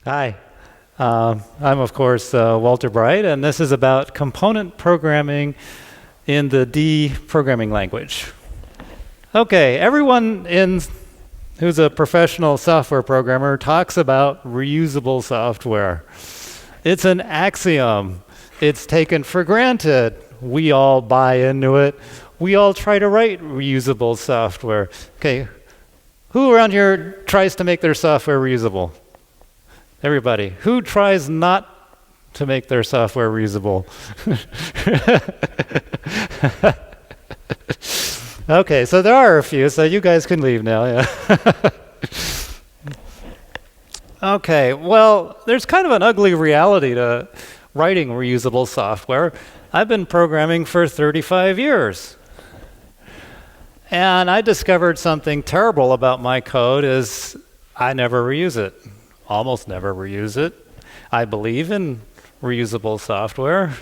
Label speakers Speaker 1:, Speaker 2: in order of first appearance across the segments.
Speaker 1: Hi. I'm, of course, Walter Bright, and this is about component programming in the D programming language. Okay, everyone who's a professional software programmer talks about reusable software. It's an axiom. It's taken for granted. We all buy into it. We all try to write reusable software. Okay, who around here tries to make their software reusable? Everybody. Who tries not to make their software reusable? Okay, so there are a few, so you guys can leave now. Yeah. Okay, well, there's kind of an ugly reality to writing reusable software. I've been programming for 35 years. And I discovered something terrible about my code is I never reuse it. Almost never reuse it. I believe in reusable software,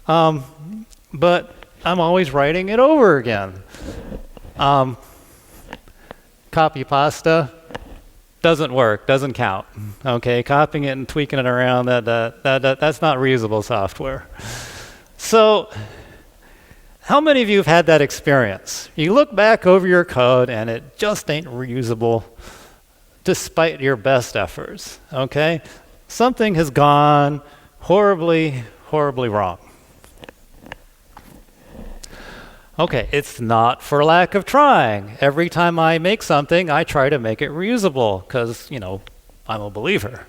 Speaker 1: but I'm always writing it over again. Copy pasta doesn't work, doesn't count. Okay, copying it and tweaking it around, that's not reusable software. So, how many of you have had that experience? You look back over your code and it just ain't reusable despite your best efforts, okay? Something has gone horribly, horribly wrong. Okay, it's not for lack of trying. Every time I make something, I try to make it reusable because, I'm a believer.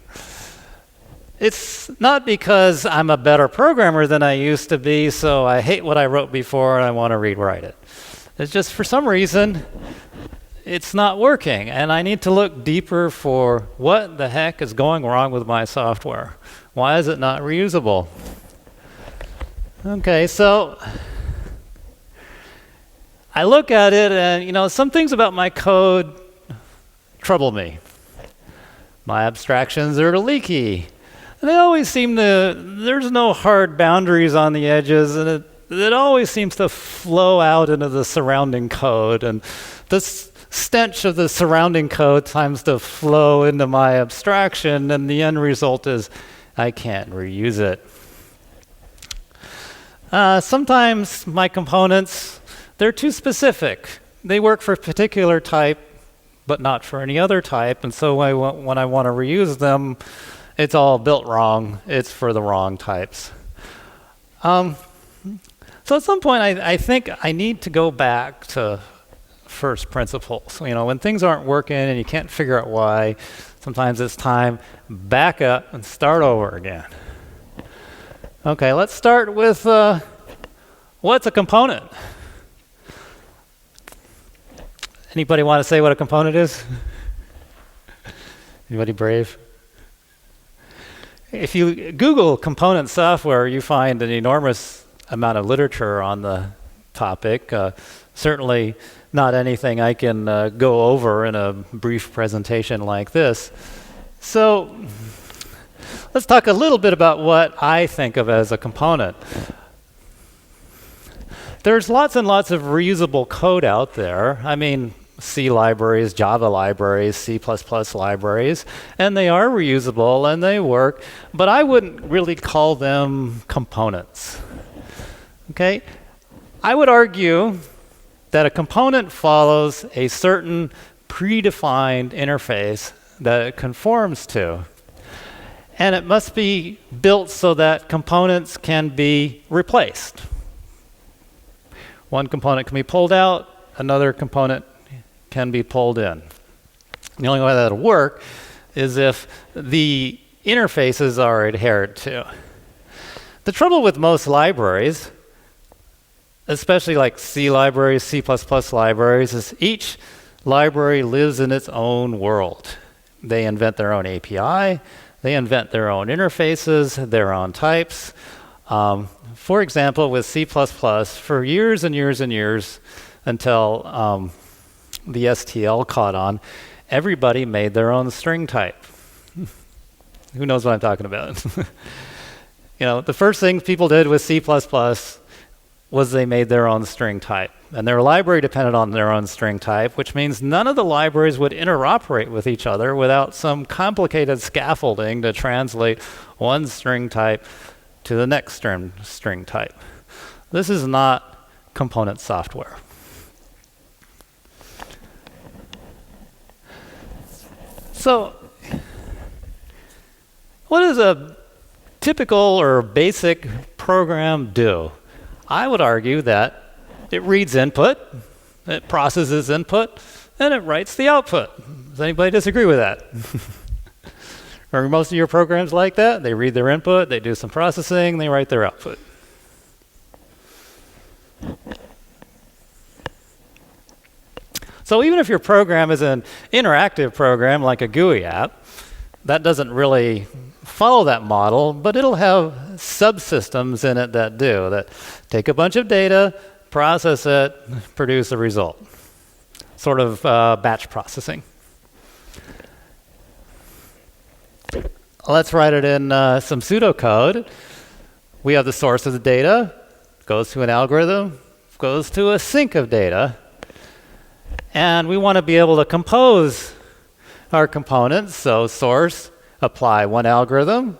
Speaker 1: It's not because I'm a better programmer than I used to be, so I hate what I wrote before and I want to rewrite it. It's just for some reason, it's not working, and I need to look deeper for what the heck is going wrong with my software. Why is it not reusable? Okay, so I look at it and, some things about my code trouble me. My abstractions are leaky. They always seem there's no hard boundaries on the edges, and it always seems to flow out into the surrounding code, and this stench of the surrounding code tends to flow into my abstraction, and the end result is I can't reuse it. Sometimes my components, they're too specific. They work for a particular type, but not for any other type, and so when I want to reuse them, it's all built wrong. It's for the wrong types. So at some point, I think I need to go back to first principles. When things aren't working and you can't figure out why, sometimes it's time back up and start over again. Okay, let's start with what's a component? Anybody want to say what a component is? Anybody brave? If you Google component software, you find an enormous amount of literature on the topic. Certainly not anything I can go over in a brief presentation like this. So let's talk a little bit about what I think of as a component. There's lots and lots of reusable code out there. I mean, C libraries, Java libraries, C++ libraries, and they are reusable and they work, but I wouldn't really call them components. Okay? I would argue that a component follows a certain predefined interface that it conforms to. And it must be built so that components can be replaced. One component can be pulled out, another component can be pulled in. The only way that'll work is if the interfaces are adhered to. The trouble with most libraries, especially like C libraries, C++ libraries, is each library lives in its own world. They invent their own API, they invent their own interfaces, their own types. For example, with C++, for years and years and years, until the STL caught on, everybody made their own string type. Who knows what I'm talking about? The first thing people did with C++ was they made their own string type. And their library depended on their own string type, which means none of the libraries would interoperate with each other without some complicated scaffolding to translate one string type to the next string type. This is not component software. So, what does a typical or basic program do? I would argue that it reads input, it processes input, and it writes the output. Does anybody disagree with that? Are most of your programs like that? They read their input, they do some processing, they write their output. So even if your program is an interactive program like a GUI app, that doesn't really follow that model, but it'll have subsystems in it that do, that take a bunch of data, process it, produce a result. Sort of batch processing. Let's write it in some pseudocode. We have the source of the data, goes to an algorithm, goes to a sink of data, and we want to be able to compose our components. So source, apply one algorithm,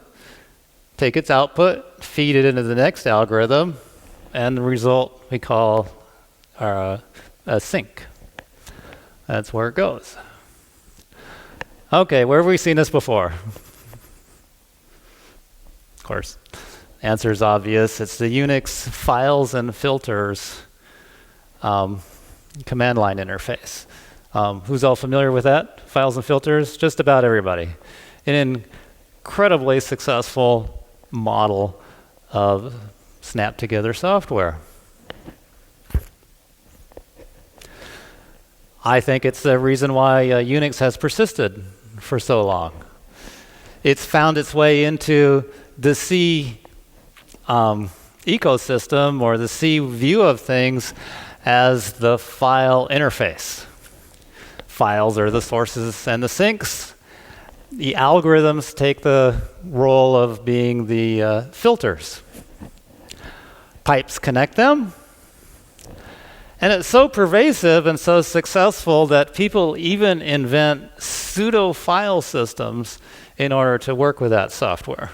Speaker 1: take its output, feed it into the next algorithm, and the result we call a sink. That's where it goes. Okay, where have we seen this before? Of course, answer is obvious. It's the Unix files and filters command line interface. Who's all familiar with that? Files and filters? Just about everybody. An incredibly successful model of snap together software. I think it's the reason why Unix has persisted for so long. It's found its way into the C ecosystem, or the C view of things, as the file interface. Files are the sources and the sinks. The algorithms take the role of being the filters. Pipes connect them. And it's so pervasive and so successful that people even invent pseudo file systems in order to work with that software.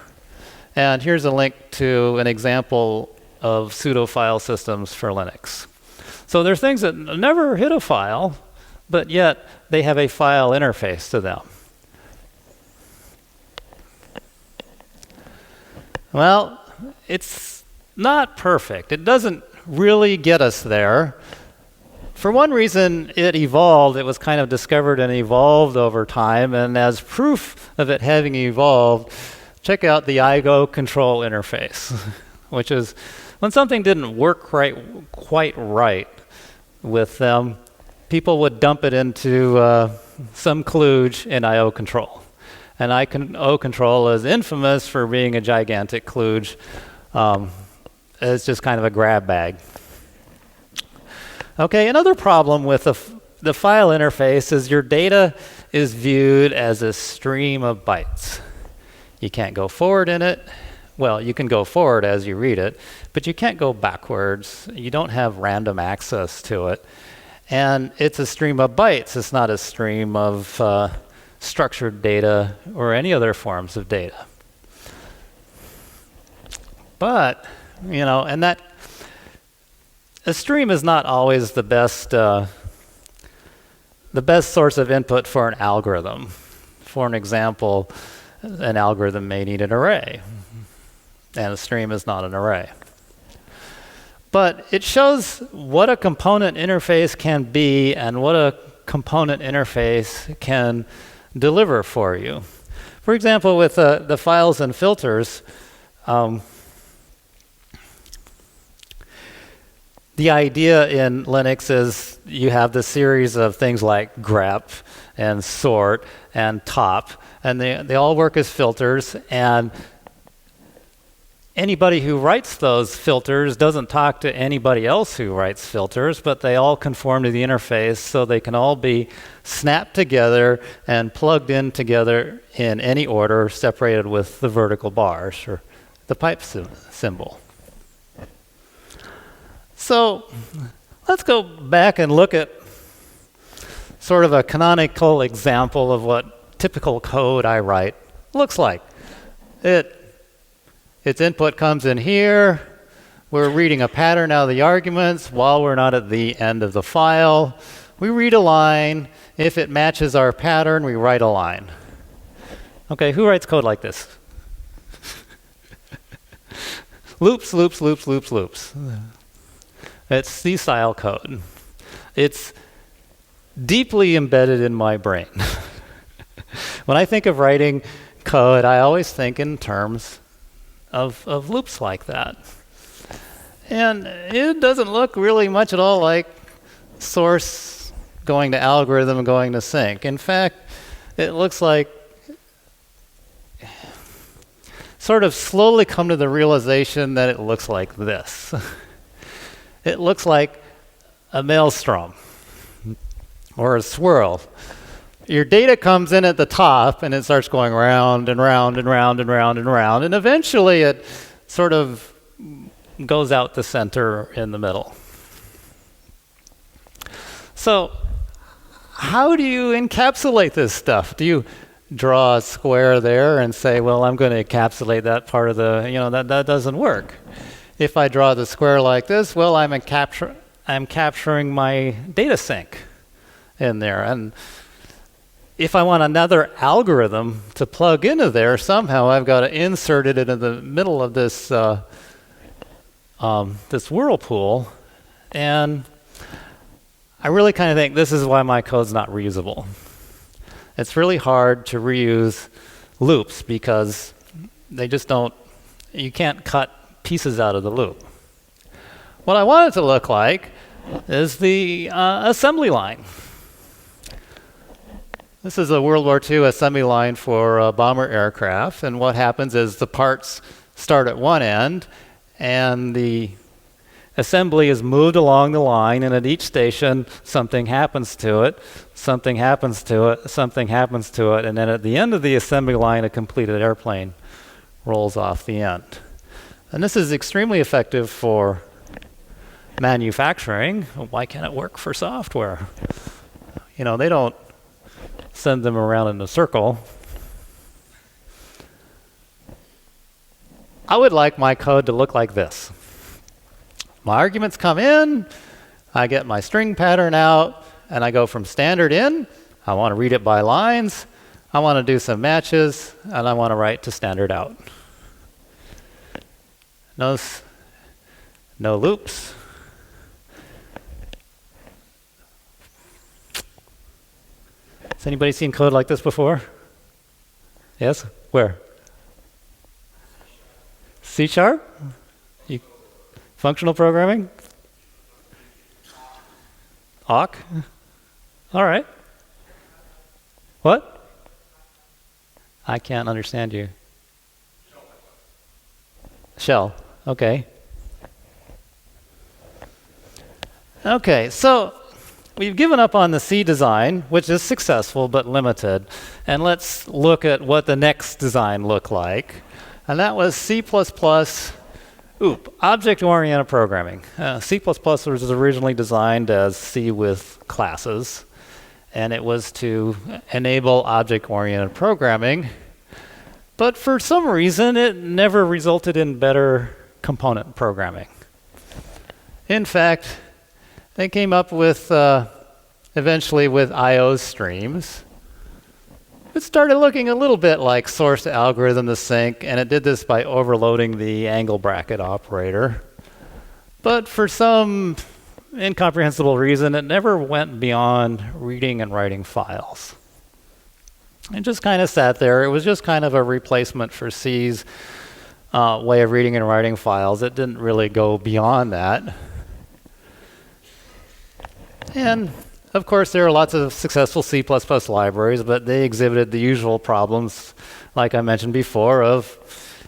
Speaker 1: And here's a link to an example of pseudo file systems for Linux. So there's things that never hit a file, but yet they have a file interface to them. Well, it's not perfect. It doesn't really get us there. For one reason, it evolved. It was kind of discovered and evolved over time. And as proof of it having evolved, check out the IO control interface, which is when something didn't work quite right with them, people would dump it into some kludge in IO control. And IO control is infamous for being a gigantic kludge. It's just kind of a grab bag. Okay, another problem with the file interface is your data is viewed as a stream of bytes. You can't go forward in it. Well, you can go forward as you read it, but you can't go backwards. You don't have random access to it. And it's a stream of bytes. It's not a stream of structured data or any other forms of data. But, you know, and that a stream is not always the best source of input for an algorithm. For an example, an algorithm may need an array, and a stream is not an array. But it shows what a component interface can be and what a component interface can deliver for you. For example, with the files and filters, the idea in Linux is you have the series of things like grep and sort and top, and they all work as filters, and anybody who writes those filters doesn't talk to anybody else who writes filters, but they all conform to the interface, so they can all be snapped together and plugged in together in any order, separated with the vertical bars or the pipe symbol. So let's go back and look at sort of a canonical example of what typical code I write looks like. Its input comes in here. We're reading a pattern out of the arguments while we're not at the end of the file. We read a line. If it matches our pattern, we write a line. Okay, who writes code like this? Loops, loops, loops, loops, loops. It's C-style code. It's deeply embedded in my brain. When I think of writing code, I always think in terms of loops like that. And it doesn't look really much at all like source going to algorithm going to sync. In fact, it looks like sort of slowly come to the realization that it looks like this. It looks like a maelstrom or a swirl. Your data comes in at the top and it starts going round and round and round and round and round, and eventually it sort of goes out the center in the middle. So how do you encapsulate this stuff? Do you draw a square there and say, well, I'm going to encapsulate that part of the, that doesn't work. If I draw the square like this, well, I'm capturing my data sync in there. And if I want another algorithm to plug into there, somehow I've got to insert it into the middle of this this whirlpool. And I really kind of think this is why my code's not reusable. It's really hard to reuse loops because they just don't, you can't cut pieces out of the loop. What I want it to look like is the assembly line. This is a World War II assembly line for bomber aircraft, and what happens is the parts start at one end and the assembly is moved along the line, and at each station something happens to it, something happens to it, something happens to it, and then at the end of the assembly line a completed airplane rolls off the end. And this is extremely effective for manufacturing. Why can't it work for software? They don't send them around in a circle. I would like my code to look like this. My arguments come in, I get my string pattern out, and I go from standard in. I want to read it by lines. I want to do some matches, and I want to write to standard out. No loops. Has anybody seen code like this before? Yes? Where? C#? Functional programming? Awk? All right. What? I can't understand you. Shell. Okay. Okay, so we've given up on the C design, which is successful but limited. And let's look at what the next design looked like. And that was C++. Object-oriented programming. C++ was originally designed as C with classes, and it was to enable object-oriented programming. But for some reason, it never resulted in better component programming. In fact, they came up with, eventually with I/O streams. It started looking a little bit like source to algorithm to sync, and it did this by overloading the angle bracket operator. But for some incomprehensible reason, it never went beyond reading and writing files. It just kind of sat there. It was just kind of a replacement for C's way of reading and writing files. It didn't really go beyond that. And of course, there are lots of successful C++ libraries, but they exhibited the usual problems, like I mentioned before, of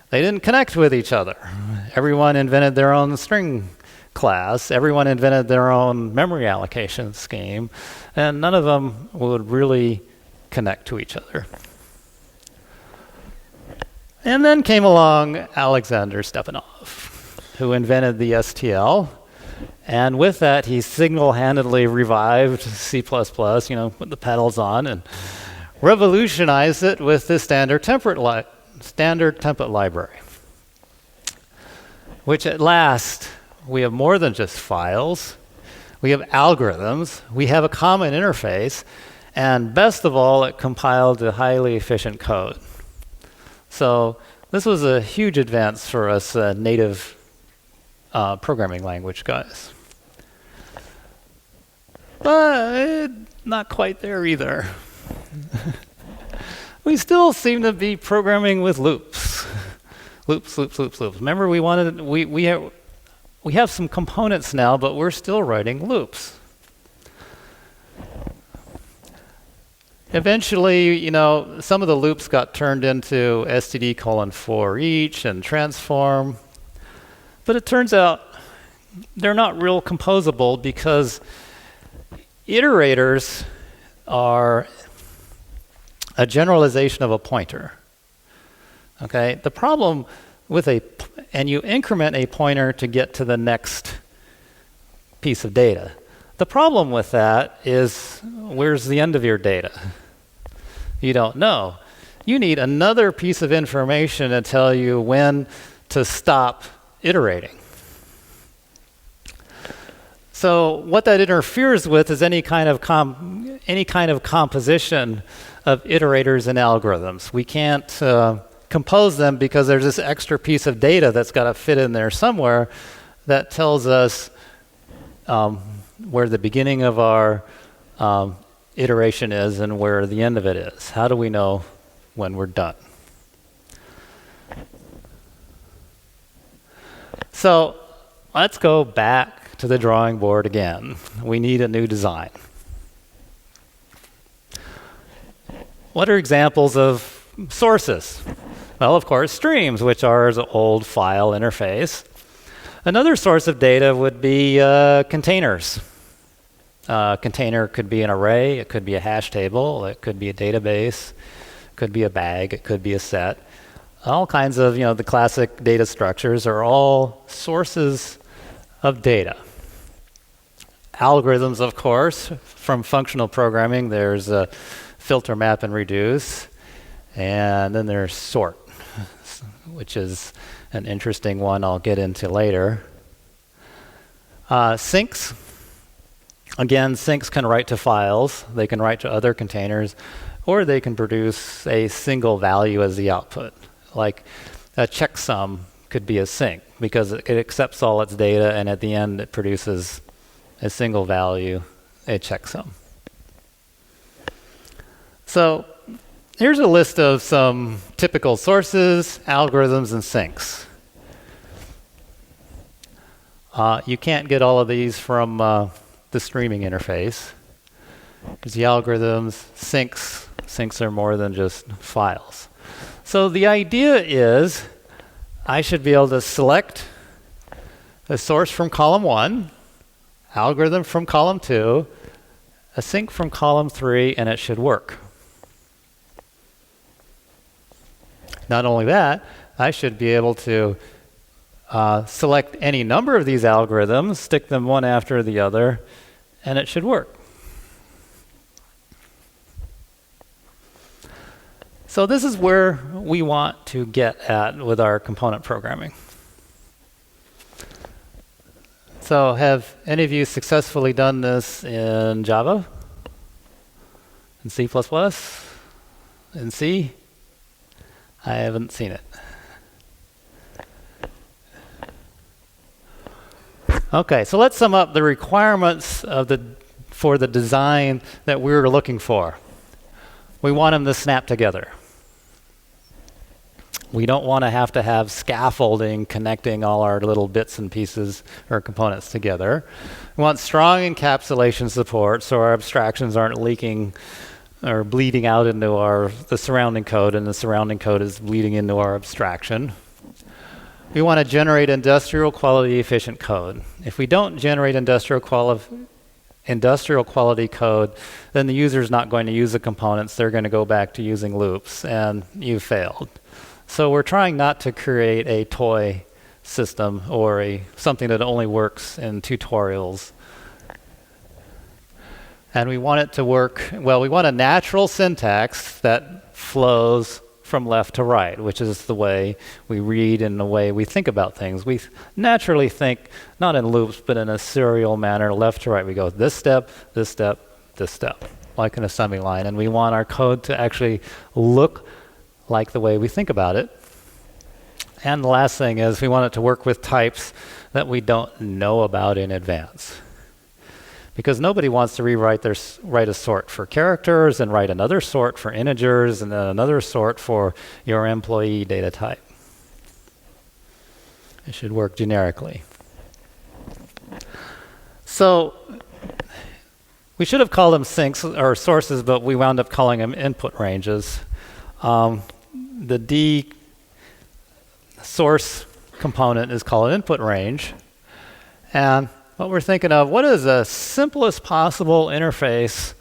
Speaker 1: they didn't connect with each other. Everyone invented their own string class. Everyone invented their own memory allocation scheme, and none of them would really connect to each other. And then came along Alexander Stepanov, who invented the STL. And with that, he single-handedly revived C++, put the pedals on, and revolutionized it with the standard template library, which at last, we have more than just files. We have algorithms. We have a common interface. And best of all, it compiled to highly efficient code. So this was a huge advance for us native programming language guys. But not quite there either. We still seem to be programming with loops. Loops. Remember, we have some components now, but we're still writing loops. Eventually, some of the loops got turned into std:4 each and transform. But it turns out they're not real composable because iterators are a generalization of a pointer. Okay? The problem with and you increment a pointer to get to the next piece of data. The problem with that is, where's the end of your data? You don't know. You need another piece of information to tell you when to stop iterating. So what that interferes with is any kind of composition of iterators and algorithms. We can't compose them because there's this extra piece of data that's got to fit in there somewhere that tells us where the beginning of our iteration is and where the end of it is. How do we know when we're done? So let's go back to the drawing board again. We need a new design. What are examples of sources? Well, of course, streams, which are an old file interface. Another source of data would be containers. A container could be an array, it could be a hash table, it could be a database, it could be a bag, it could be a set. All kinds of, the classic data structures are all sources of data. Algorithms, of course, from functional programming, there's a filter, map, and reduce. And then there's sort, which is an interesting one I'll get into later. Sinks. Again, sinks can write to files. They can write to other containers, or they can produce a single value as the output. Like a checksum could be a sink because it accepts all its data, and at the end it produces a single value, a checksum. So here's a list of some typical sources, algorithms, and sinks. You can't get all of these from the streaming interface. There's the algorithms, sinks. Sinks are more than just files. So the idea is I should be able to select a source from column 1, algorithm from column 2, a sink from column 3, and it should work. Not only that, I should be able to select any number of these algorithms, stick them one after the other, and it should work. So this is where we want to get at with our component programming. So have any of you successfully done this in Java? In C++? In C? I haven't seen it. Okay, so let's sum up the requirements for the design that we were looking for. We want them to snap together. We don't want to have scaffolding connecting all our little bits and pieces or components together. We want strong encapsulation support so our abstractions aren't leaking or bleeding out into the surrounding code, and the surrounding code is bleeding into our abstraction. We want to generate industrial quality efficient code. If we don't generate industrial quality code, then the user's not going to use the components. They're going to go back to using loops, and you failed. So we're trying not to create a toy system or something that only works in tutorials. And we want it to work, well, we want a natural syntax that flows from left to right, which is the way we read and the way we think about things. We naturally think, not in loops, but in a serial manner, left to right. We go this step, this step, this step, like an assembly line. And we want our code to actually look like the way we think about it. And the last thing is we want it to work with types that we don't know about in advance. Because nobody wants to write a sort for characters and write another sort for integers and then another sort for your employee data type. It should work generically. So we should have called them sinks or sources, but we wound up calling them input ranges. The D source component is called an input range. And what we're thinking of, what is the simplest possible interface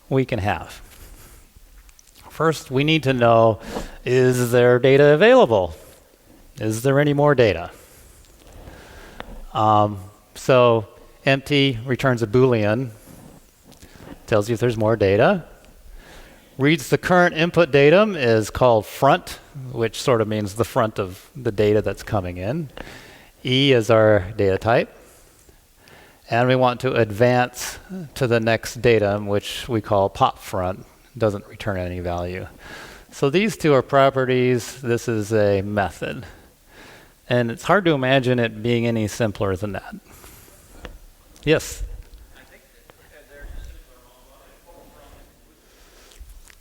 Speaker 1: we can have? First, we need to know, is there data available? Is there any more data? So empty returns a Boolean, tells you if there's more data. Reads the current input datum is called front, which sort of means the front of the data that's coming in. E is our data type. And we want to advance to the next datum, which we call pop front. Doesn't return any value. So these two are properties. This is a method. And it's hard to imagine it being any simpler than that. Yes?
Speaker 2: I think that they're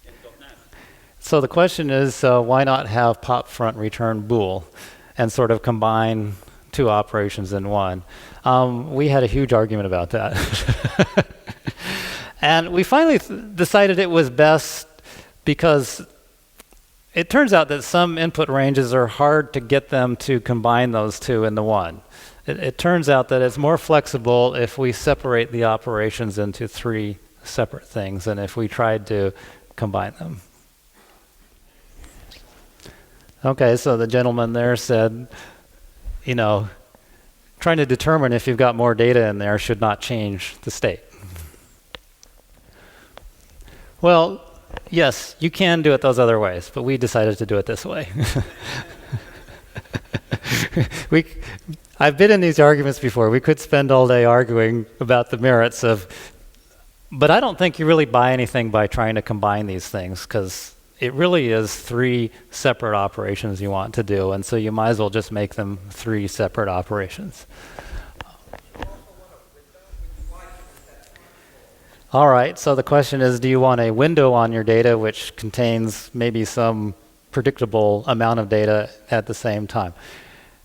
Speaker 2: simpler.
Speaker 1: So the question is, why not have pop front return bool and sort of combine two operations in one? We had a huge argument about that. And we finally decided it was best because it turns out that some input ranges are hard to get them to combine those two into one. It turns out that it's more flexible if we separate the operations into three separate things than if we tried to combine them. Okay, so the gentleman there said, you know, trying to determine if you've got more data in there should not change the state. Well, yes, you can do it those other ways, but we decided to do it this way. I've been in these arguments before. We could spend all day arguing about the merits of, but I don't think you really buy anything by trying to combine these things, because it really is three separate operations you want to do, and so you might as well just make them three separate operations. All right, so the question is, do you want a window on your data which contains maybe some predictable amount of data at the same time?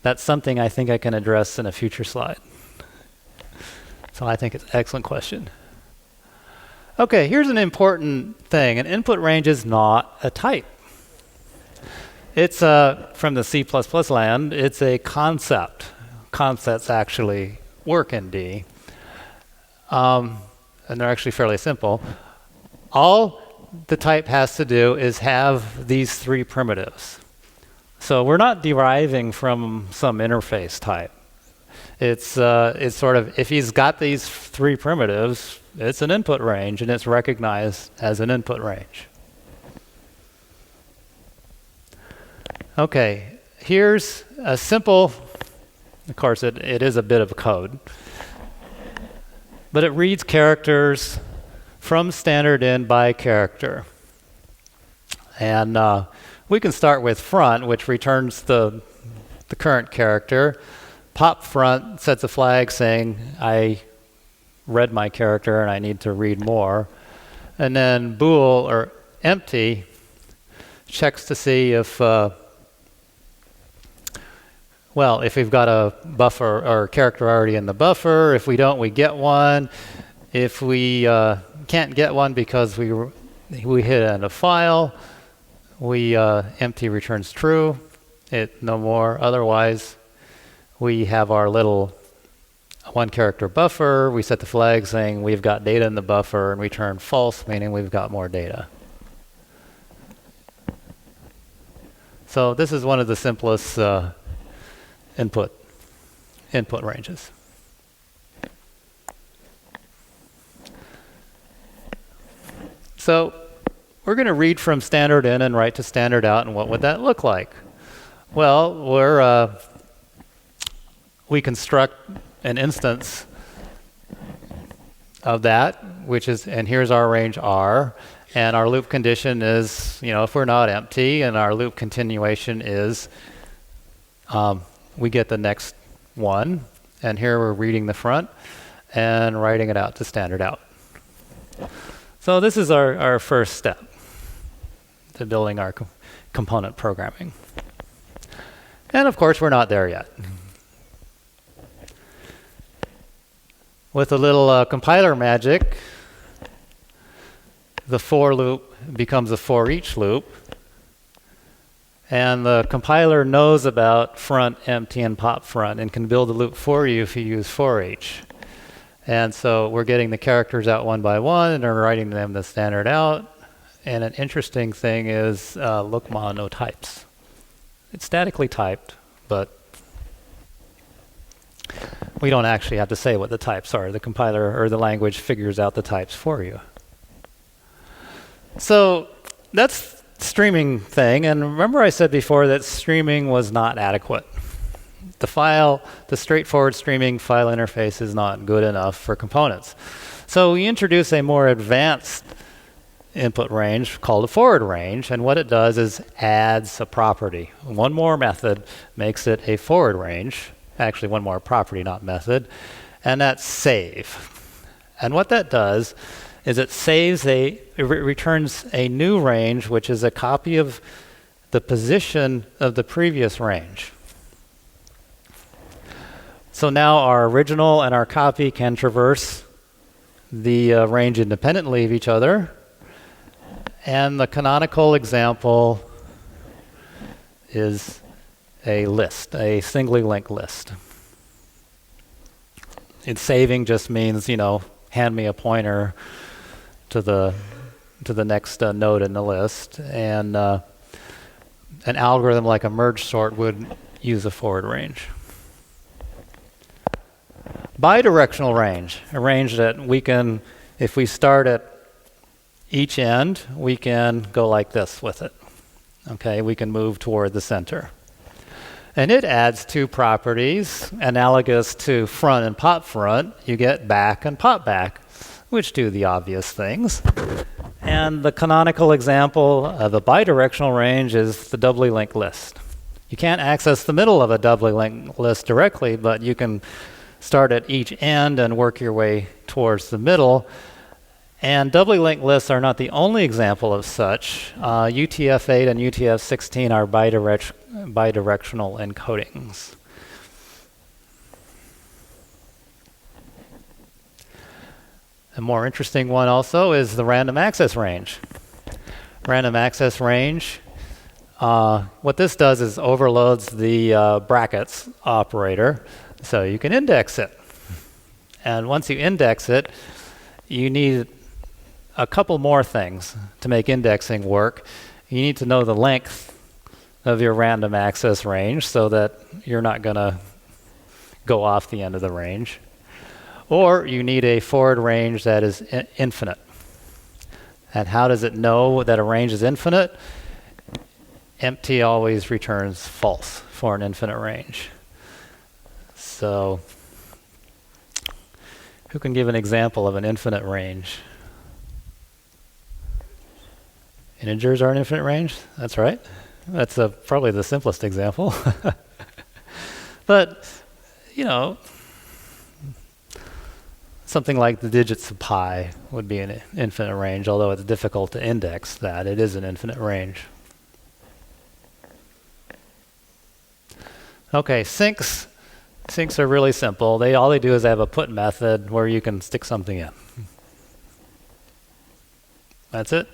Speaker 1: That's something I think I can address in a future slide. So I think it's an excellent question. Okay, here's an important thing. An input range is not a type. It's from the C++ land, it's a concept. Concepts actually work in D. And they're actually fairly simple. All the type has to do is have these three primitives. So we're not deriving from some interface type. It's sort of, if he's got these three primitives, it's an input range, and it's recognized as an input range. Okay, here's a simple, of course it is a bit of code, but it reads characters from standard in by character. And we can start with front, which returns the current character. Pop front sets a flag saying, I read my character and I need to read more. And then bool, or empty, checks to see if, well, if we've got a buffer or character already in the buffer. If we don't, we get one. If we can't get one because we hit it in a file, we empty returns true. It no more. Otherwise, we have our little one character buffer. We set the flag saying we've got data in the buffer and return false, meaning we've got more data. So this is one of the simplest input ranges. So we're going to read from standard in and write to standard out, and what would that look like? Well, we construct an instance of that, which is, and here's our range R, and our loop condition is, if we're not empty, and our loop continuation is, we get the next one, and here we're reading the front and writing it out to standard out. So this is our first step to building our component programming. And of course, we're not there yet. With a little compiler magic, the for loop becomes a for each loop. And the compiler knows about front, empty, and pop front and can build a loop for you if you use for each. And so we're getting the characters out one by one and we're writing them the standard out. And an interesting thing is lookma no types. It's statically typed, but we don't actually have to say what the types are. The compiler or the language figures out the types for you. So that's streaming thing. And remember I said before that streaming was not adequate. The straightforward streaming file interface is not good enough for components. So we introduce a more advanced input range called a forward range, and what it does is adds a property. One more method makes it a forward range. Actually, one more property, not method, and that's save. And what that does is it returns a new range, which is a copy of the position of the previous range. So now our original and our copy can traverse the range independently of each other. And the canonical example is a list, a singly linked list. It's saving just means, hand me a pointer to the next node in the list. And an algorithm like a merge sort would use a forward range. Bidirectional range, a range that we can, if we start at each end, we can go like this with it. Okay, we can move toward the center. And it adds two properties analogous to front and pop front. You get back and pop back, which do the obvious things. And the canonical example of a bidirectional range is the doubly linked list. You can't access the middle of a doubly linked list directly, but you can start at each end and work your way towards the middle. And doubly linked lists are not the only example of such. UTF-8 and UTF-16 are bidirectional encodings. A more interesting one also is the random access range. Random access range, what this does is overloads the brackets operator so you can index it. And once you index it, you need a couple more things to make indexing work. You need to know the length of your random access range so that you're not going to go off the end of the range. Or you need a forward range that is infinite. And how does it know that a range is infinite? Empty always returns false for an infinite range. So who can give an example of an infinite range? Integers are an infinite range? That's right. That's probably the simplest example. But, something like the digits of pi would be an infinite range, although it's difficult to index that. It is an infinite range. Okay, sinks. Sinks are really simple. All they do is have a put method where you can stick something in. That's it.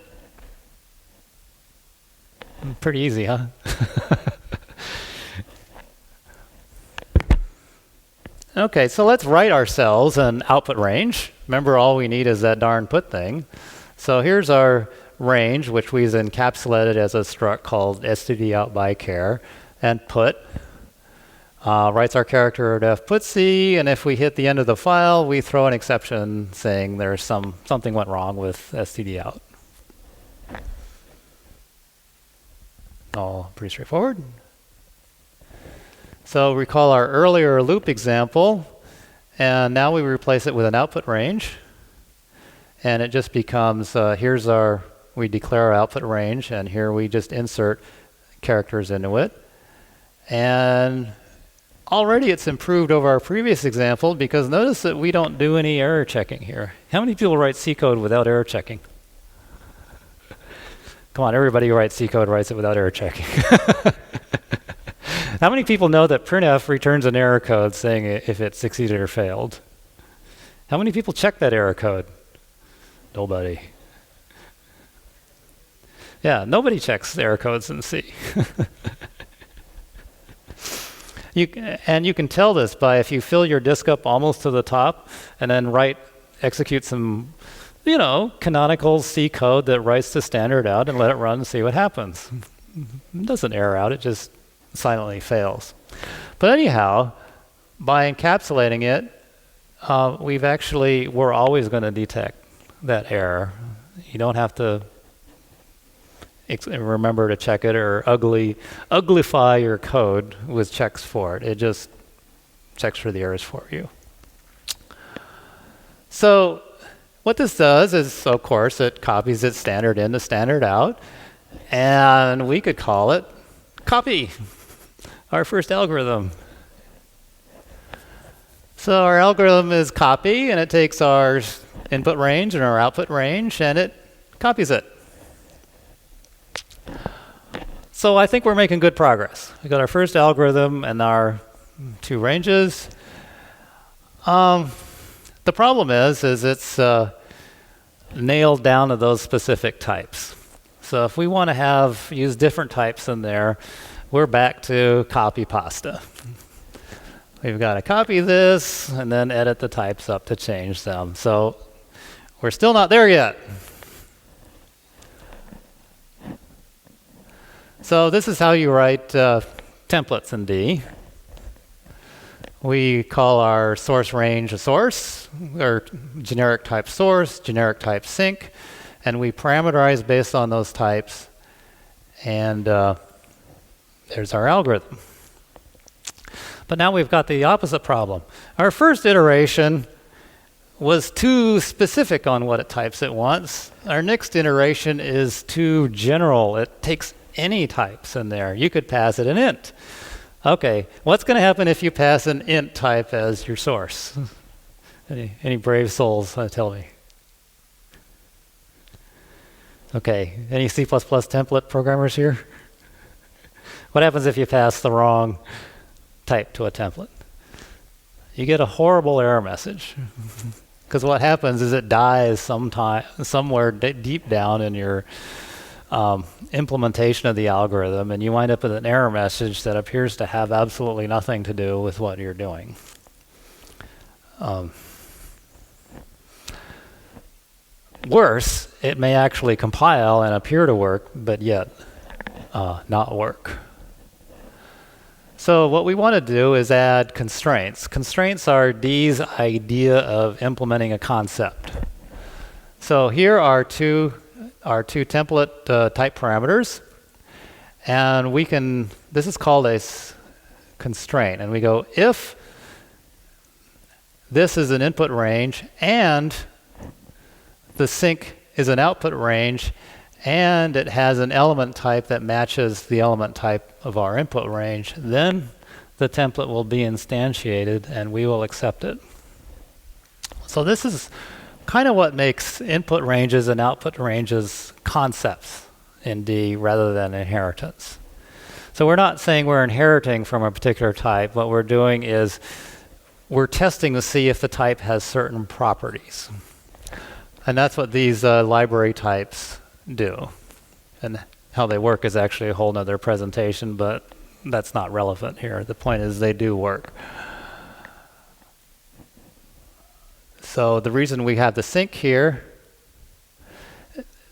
Speaker 1: Pretty easy, huh? Okay, so let's write ourselves an output range. Remember, all we need is that darn put thing. So here's our range, which we've encapsulated as a struct called stdout by char, and put. writes our character at fputc, and if we hit the end of the file, we throw an exception saying there's something went wrong with stdout. All pretty straightforward. So recall our earlier loop example, and now we replace it with an output range, and it just becomes we declare our output range, and here we just insert characters into it. And already it's improved over our previous example, because notice that we don't do any error checking here. How many people write C code without error checking? Come on, everybody who writes C code writes it without error checking. How many people know that printf returns an error code saying if it succeeded or failed? How many people check that error code? Nobody. Yeah, nobody checks error codes in C. And you can tell this by if you fill your disk up almost to the top and then execute some, canonical C code that writes the standard out and let it run and see what happens. It doesn't error out, it just silently fails. But anyhow, by encapsulating it, we're always going to detect that error. You don't have to remember to check it or uglify your code with checks for it. It just checks for the errors for you. So what this does is, of course, it copies its standard in to standard out, and we could call it copy, our first algorithm. So our algorithm is copy, and it takes our input range and our output range, and it copies it. So I think we're making good progress. We got our first algorithm and our two ranges. The problem is it's nailed down to those specific types. So if we want to use different types in there, we're back to copy pasta. We've got to copy this and then edit the types up to change them. So we're still not there yet. So this is how you write templates in D. We call our source range a source, or generic type source, generic type sync, and we parameterize based on those types. And there's our algorithm. But now we've got the opposite problem. Our first iteration was too specific on what it types it wants. Our next iteration is too general. It takes any types in there. You could pass it an int. Okay, what's going to happen if you pass an int type as your source? Any brave souls tell me? Okay, any C++ template programmers here? What happens if you pass the wrong type to a template? You get a horrible error message. Because what happens is it dies somewhere deep down in your implementation of the algorithm, and you wind up with an error message that appears to have absolutely nothing to do with what you're doing. Worse, it may actually compile and appear to work, but yet not work. So what we want to do is add constraints. Constraints are D's idea of implementing a concept. So here are two template type parameters, and this is called a constraint, and we go if this is an input range and the sync is an output range and it has an element type that matches the element type of our input range, then the template will be instantiated and we will accept it. So this is kind of what makes input ranges and output ranges concepts in D rather than inheritance. So we're not saying we're inheriting from a particular type. What we're doing is we're testing to see if the type has certain properties. And that's what these library types do. And how they work is actually a whole nother presentation, but that's not relevant here. The point is they do work. So the reason we have the sync here,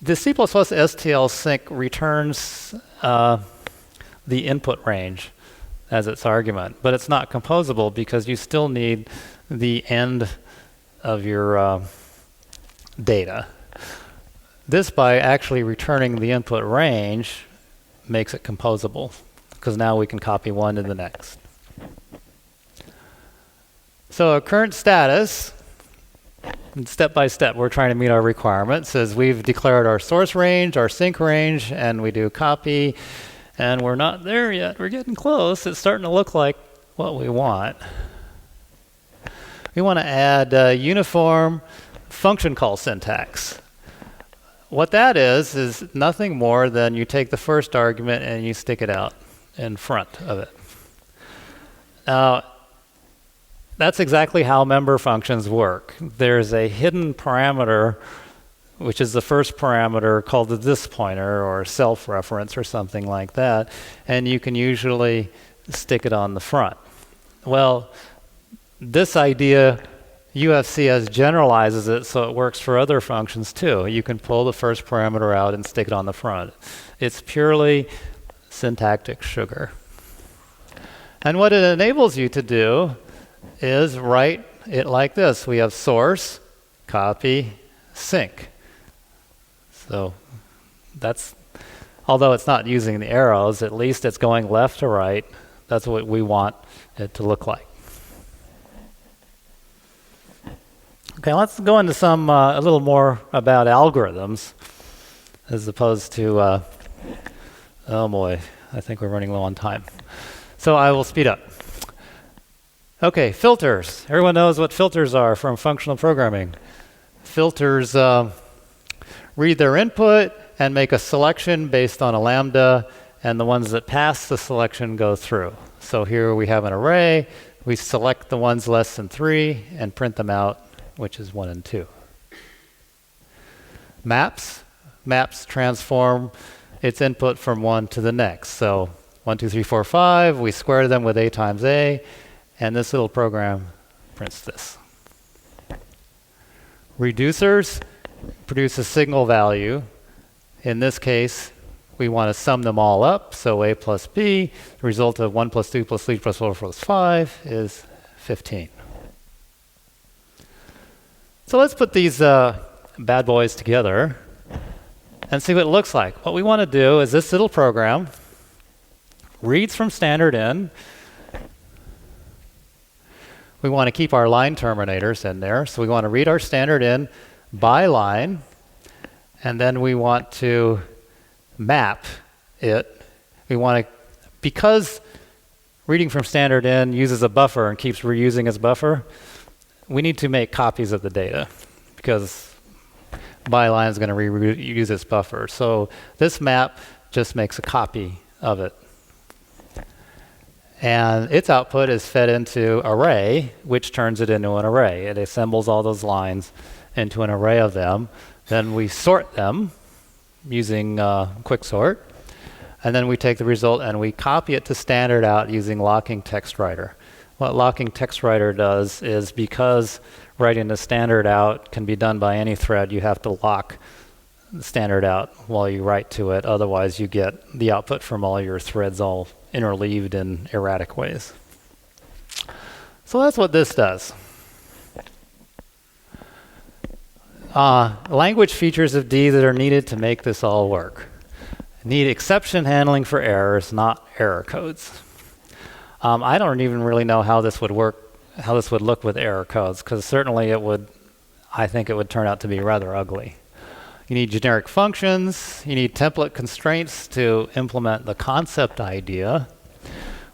Speaker 1: the C++ STL sync returns the input range. as its argument. But it's not composable because you still need the end of your data. This, by actually returning the input range, makes it composable, because now we can copy one to the next. So our current status, step by step, we're trying to meet our requirements, is we've declared our source range, our sync range, and we do copy, and we're not there yet. We're getting close. It's starting to look like what we want. We want to add uniform function call syntax. What that is nothing more than you take the first argument and you stick it out in front of it. Now, that's exactly how member functions work. There's a hidden parameter, which is the first parameter, called the this pointer or self-reference or something like that, and you can usually stick it on the front. Well, this idea, UFCS generalizes it so it works for other functions too. You can pull the first parameter out and stick it on the front. It's purely syntactic sugar. And what it enables you to do is write it like this. We have source, copy, sync. So that's, although it's not using the arrows, at least it's going left to right. That's what we want it to look like. Okay, let's go into some a little more about algorithms as opposed to, oh boy, I think we're running low on time. So I will speed up. Okay, filters. Everyone knows what filters are from functional programming. Filters read their input and make a selection based on a lambda, and the ones that pass the selection go through. So here we have an array. We select the ones less than 3 and print them out, which is 1 and 2. Maps. Maps transform its input from one to the next. So 1, 2, 3, 4, 5, we square them with a times a, and this little program prints this. Reducers produce a signal value. In this case, we want to sum them all up. So a plus b, the result of 1 plus 2 plus 3 plus 4 plus 5 is 15. So let's put these bad boys together and see what it looks like. What we want to do is this little program reads from standard in. We want to keep our line terminators in there. So we want to read our standard in by line, and then we want to map it. We want to, because reading from standard in uses a buffer and keeps reusing its buffer, we need to make copies of the data because byline is going to reuse its buffer. So this map just makes a copy of it. And its output is fed into array, which turns it into an array. It assembles all those lines into an array of them. Then we sort them using quicksort. And then we take the result and we copy it to standard out using locking text writer. What locking text writer does is, because writing the standard out can be done by any thread, you have to lock the standard out while you write to it. Otherwise, you get the output from all your threads all interleaved in erratic ways. So that's what this does. Language features of D that are needed to make this all work. Need exception handling for errors, not error codes. I don't even really know how this would work, how this would look with error codes, because certainly it would, I think it would turn out to be rather ugly. You need generic functions. You need template constraints to implement the concept idea.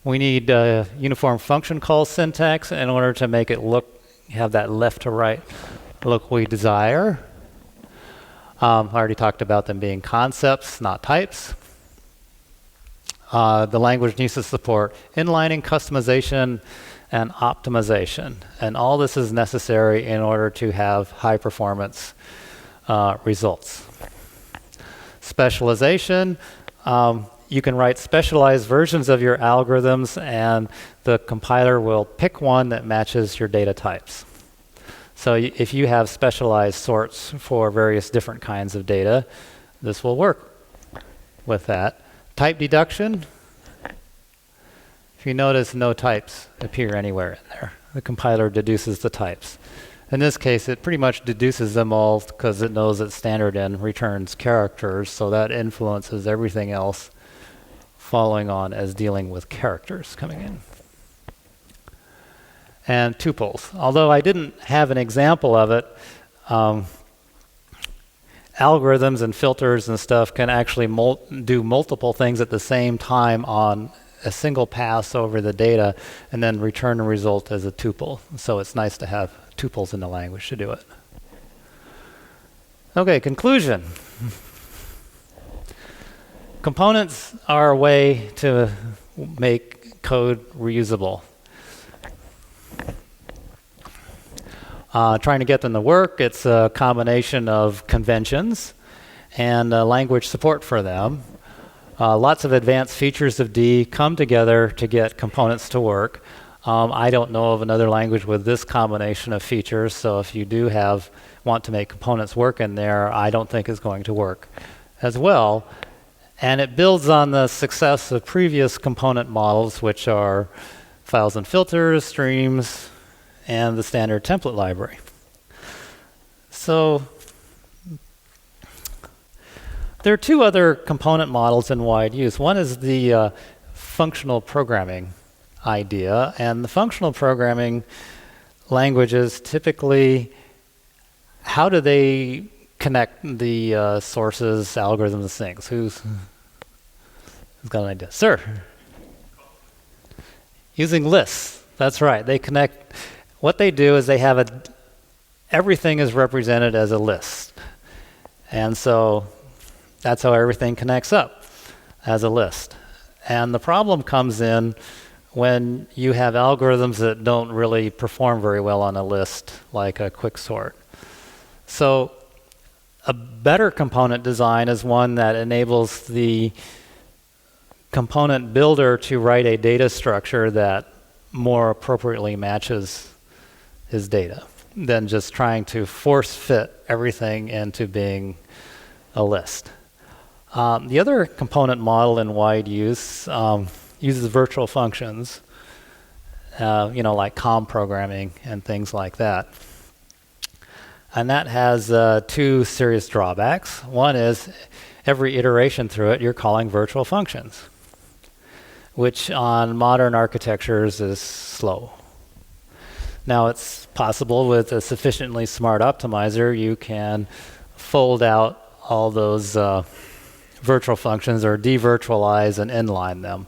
Speaker 1: We need uniform function call syntax in order to make it look, have that left to right look we desire. I already talked about them being concepts, not types. The language needs to support inlining, customization, and optimization. And all this is necessary in order to have high performance results. Specialization. You can write specialized versions of your algorithms, and the compiler will pick one that matches your data types. So if you have specialized sorts for various different kinds of data, this will work with that. Type deduction. If you notice, no types appear anywhere in there. The compiler deduces the types. In this case, it pretty much deduces them all because it knows that stdin returns characters, so that influences everything else following on as dealing with characters coming in. And tuples. Although I didn't have an example of it, algorithms and filters and stuff can actually do multiple things at the same time on a single pass over the data and then return a result as a tuple. So it's nice to have tuples in the language to do it. Okay, conclusion. Components are a way to make code reusable. Trying to get them to work, it's a combination of conventions and language support for them. Lots of advanced features of D come together to get components to work. I don't know of another language with this combination of features, so if you do want to make components work in there, I don't think it's going to work as well. And it builds on the success of previous component models, which are files and filters, streams, and the standard template library. So there are two other component models in wide use. One is the functional programming idea, and the functional programming languages typically, how do they connect the sources, algorithms, things? Who's got an idea? Sir? Using lists. That's right. They connect. What they do is they have everything is represented as a list. And so that's how everything connects up, as a list. And the problem comes in when you have algorithms that don't really perform very well on a list, like a quicksort. So a better component design is one that enables the component builder to write a data structure that more appropriately matches his data than just trying to force fit everything into being a list. The other component model in wide use uses virtual functions, like COM programming and things like that. And that has two serious drawbacks. One is every iteration through it, you're calling virtual functions, which on modern architectures is slow. Now it's possible with a sufficiently smart optimizer, you can fold out all those virtual functions or de-virtualize and inline them.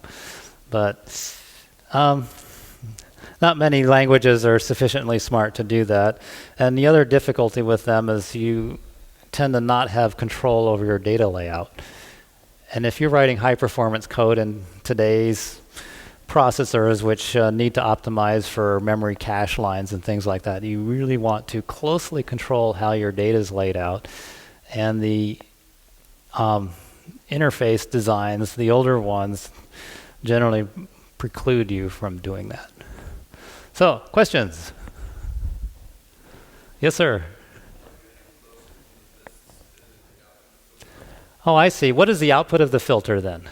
Speaker 1: But not many languages are sufficiently smart to do that. And the other difficulty with them is you tend to not have control over your data layout. And if you're writing high-performance code in today's processors, which need to optimize for memory cache lines and things like that, you really want to closely control how your data is laid out. And the interface designs, the older ones, generally preclude you from doing that. So, questions? Yes, sir. Oh, I see. What is the output of the filter then?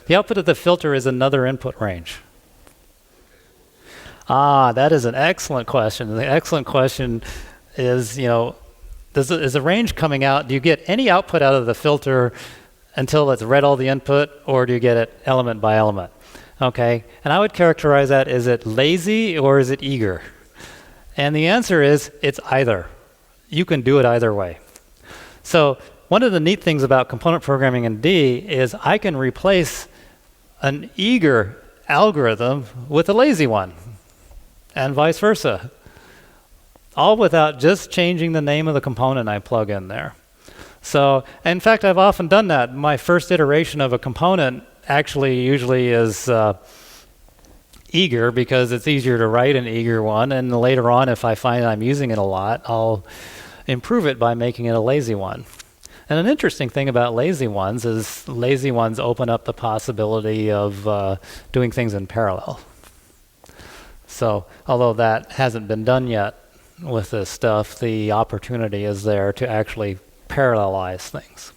Speaker 1: The output of the filter is another input range. Ah, that is an excellent question. The excellent question is, is the range coming out, do you get any output out of the filter until it's read all the input, or do you get it element by element? Okay, and I would characterize that, is it lazy or is it eager? And the answer is, it's either. You can do it either way. So one of the neat things about component programming in D is I can replace an eager algorithm with a lazy one, and vice versa. All without just changing the name of the component I plug in there. So, in fact, I've often done that. My first iteration of a component actually usually is eager because it's easier to write an eager one, and later on, if I find I'm using it a lot, I'll improve it by making it a lazy one. And an interesting thing about lazy ones is lazy ones open up the possibility of doing things in parallel. So, although that hasn't been done yet with this stuff, the opportunity is there to actually parallelize things.